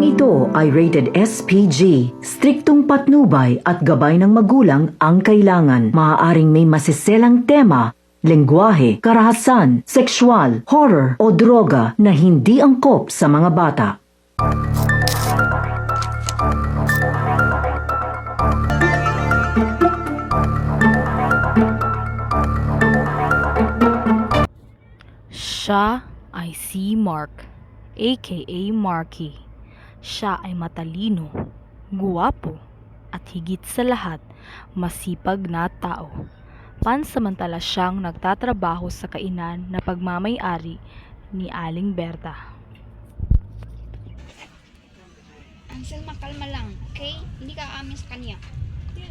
Programang ito ay rated SPG. Striktong patnubay at gabay ng magulang ang kailangan. Maaaring may masiselang tema, lengguwahe, karahasan, sexual, horror o droga na hindi angkop sa mga bata. Siya ay si Mark, aka Marky. Siya ay matalino, guwapo, at higit sa lahat, masipag na tao. Pansamantala siyang nagtatrabaho sa kainan na pagmamay-ari ni Aling Berta. Selma, kalma lang, okay? Hindi ka aamin sa kanya.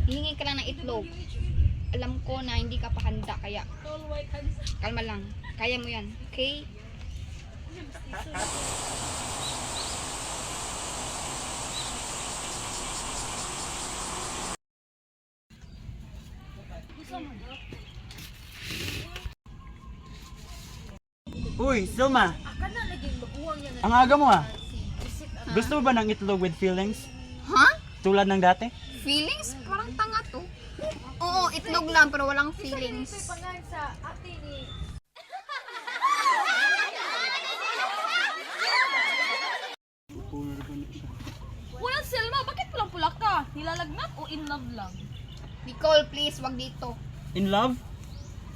Hihingi ka lang ng itlog. Alam ko na hindi ka pa handa, kaya kalma lang. Kaya mo yan, okay? Uy, Selma! Ang aga mo ah! Gusto mo ba ng itlog with feelings? Ha? Tulad ng dati? Feelings? Parang tanga to. Oo, itlog lang pero walang feelings. Well, Selma, bakit pulang-pula ka? Nilalagnat o in love lang? Nicole, please, wag dito. In love?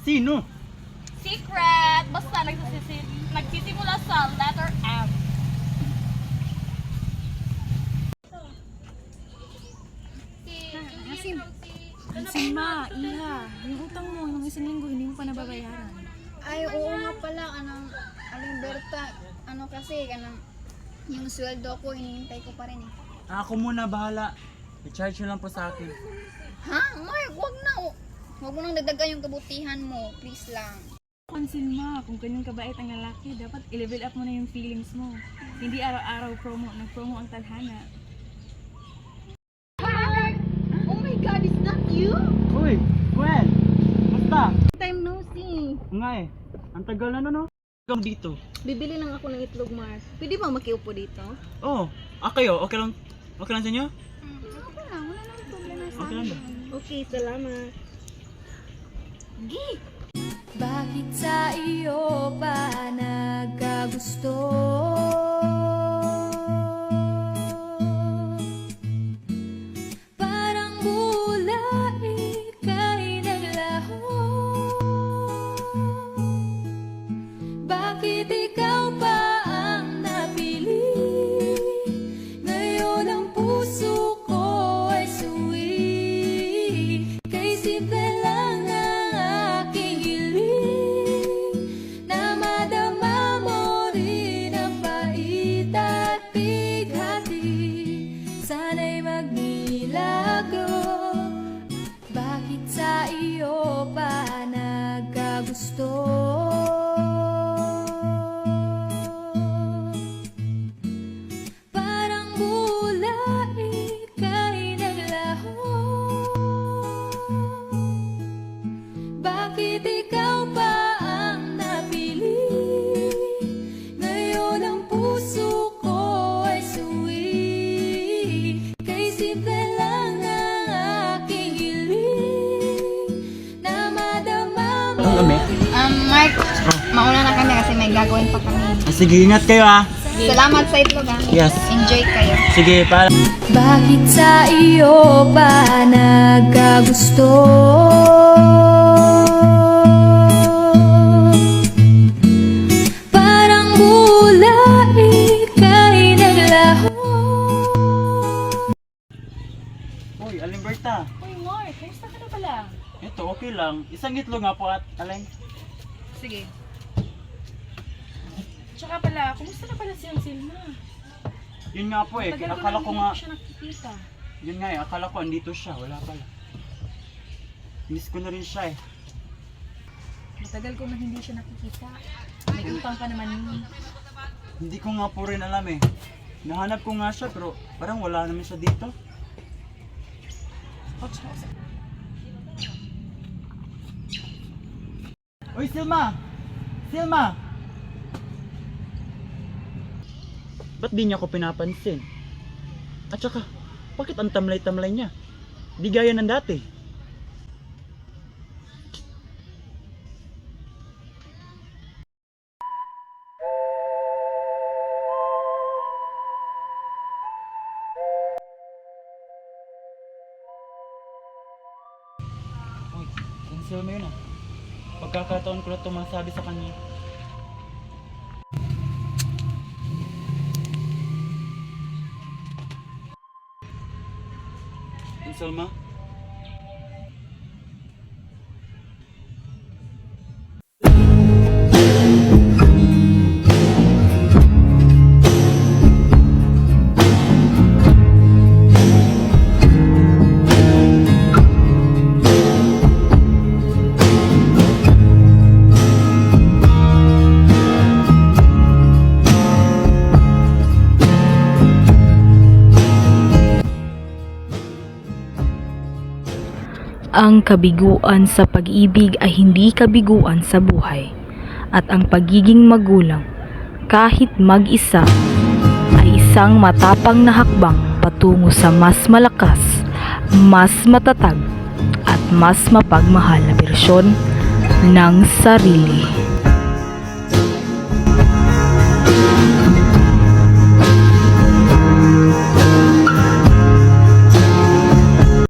Sino? Secret! Basta nagsisimula sa letter M. Selma, iha, yung utang mo, yung isang linggo, hindi mo pa nababayaran. Ay, oo nga pala, Aling Berta, kasi, yung sweldo ko, hinihintay ko pa rin eh. Ako muna, bahala. I-charge nyo lang po sa akin. Ha? Mark, wag na. Wag mo nang dagdagan yung kabutihan mo, please lang. Selma, kung ganyan kabait ang lalaki, dapat i-level up mo na yung feelings mo. Hindi araw-araw nag-promo ang tadhana. Oh my God, is that you? Uy, Gwen! Basta! Time no see. Nga eh, ang tagal na no? Ikaw dito. Bibili lang ako ng itlog, Mark. Pwede ba makiupo dito? Oo, kayo, okay lang sa inyo? Okay lang, wala nang problema sa Okay lang ba? Okay, salamat. Bakit sa iyo pa nagkagusto? Parang gulay ika'y naglaho. Bakit ikaw pa ang napili? Ngayon ang puso ko ay suwi. Kay simple lang ang aking hiling, na madama mo rin ang pait at bighati. Sana'y magmilagro. Bakit sa iyo pa nagkagusto? Parang gulay ika'y naglaho. Bakit ikaw pa ang napili? Ngayon ang puso ko ay suwi. Kay simple lang ang aking hiling, na madama mo. Mark, mauna na kami kasi may gagawin pa kami. Sige, ingat kayo ah! Salamat sa itlog ha. Yes. Enjoy kayo. Sige, para. Bakit sa iyo pa nagkagusto? Parang gulay ika'y naglaho. Uy, Aling Berta. Uy, Mark, kumusta ka na pala? Ito, okay lang. Isang itlog nga po at Aling. Sige. Tsaka pala, kumusta na pala siyang Selma? Yun nga po eh, Tagal akala ko hindi nga, ko siya nakikita. yun nga eh, akala ko andito siya, wala pala. Miss ko na rin siya eh. Matagal ko na hindi siya nakikita. May utang pa naman yun. Hindi ko nga po rin alam eh. Nahanap ko nga siya pero parang wala naman siya dito. Uy, Selma! Selma! Ba't di niya ako pinapansin? At saka, bakit ang tamlay-tamlay niya? Di gaya ng dati. Uy, cancel mo yun ah. Pagkakataon ko na itong masabi sa kanya. Selma? Ang kabiguan sa pag-ibig ay hindi kabiguan sa buhay. At ang pagiging magulang, kahit mag-isa, ay isang matapang na hakbang patungo sa mas malakas, mas matatag, at mas mapagmahal na bersyon ng sarili.